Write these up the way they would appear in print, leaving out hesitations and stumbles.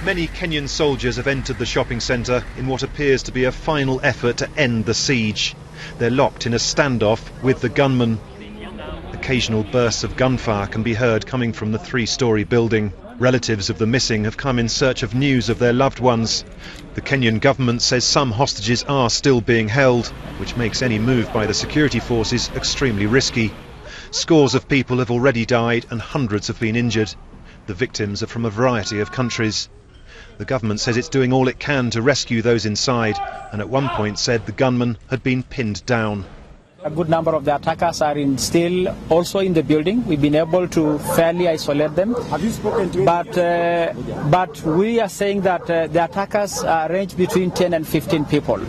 Many Kenyan soldiers have entered the shopping centre in what appears to be a final effort to end the siege. They're locked in a standoff with the gunmen. Occasional bursts of gunfire can be heard coming from the three-storey building. Relatives of the missing have come in search of news of their loved ones. The Kenyan government says some hostages are still being held, which makes any move by the security forces extremely risky. Scores of people have already died and hundreds have been injured. The victims are from a variety of countries. The government says it's doing all it can to rescue those inside, and at one point said the gunmen had been pinned down. A good number of the attackers are still also in the building. We've been able to fairly isolate them. Have you spoken to them? But we are saying that the attackers range between 10 and 15 people.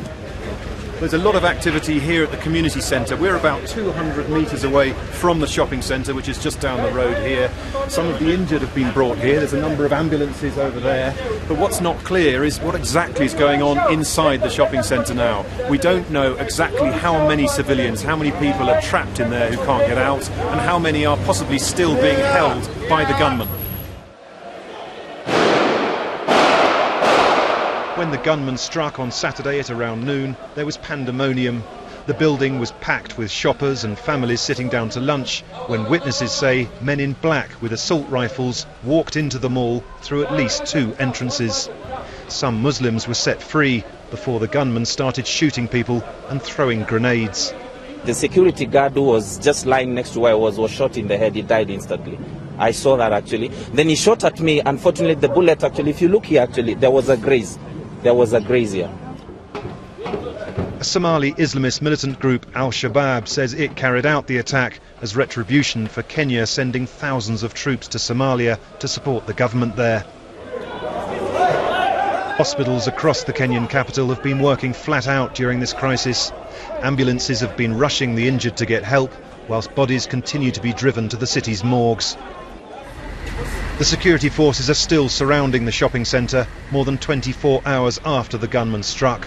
There's a lot of activity here at the community centre. We're about 200 metres away from the shopping centre, which is just down the road here. Some of the injured have been brought here. There's a number of ambulances over there. But what's not clear is what exactly is going on inside the shopping centre now. We don't know exactly how many civilians, how many people are trapped in there who can't get out, and how many are possibly still being held by the gunmen. When the gunmen struck on Saturday at around noon, there was pandemonium. The building was packed with shoppers and families sitting down to lunch when witnesses say men in black with assault rifles walked into the mall through at least 2 entrances. Some Muslims were set free before the gunmen started shooting people and throwing grenades. The security guard who was just lying next to where I was shot in the head. He died instantly. I saw that actually. Then he shot at me. Unfortunately, the bullet actually, if you look here actually, there was a graze. There was a graze here. A Somali Islamist militant group Al-Shabaab says it carried out the attack as retribution for Kenya sending thousands of troops to Somalia to support the government there. Hospitals across the Kenyan capital have been working flat out during this crisis. Ambulances have been rushing the injured to get help, whilst bodies continue to be driven to the city's morgues. The security forces are still surrounding the shopping centre more than 24 hours after the gunmen struck.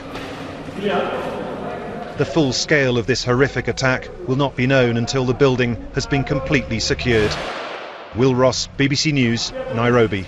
The full scale of this horrific attack will not be known until the building has been completely secured. Will Ross, BBC News, Nairobi.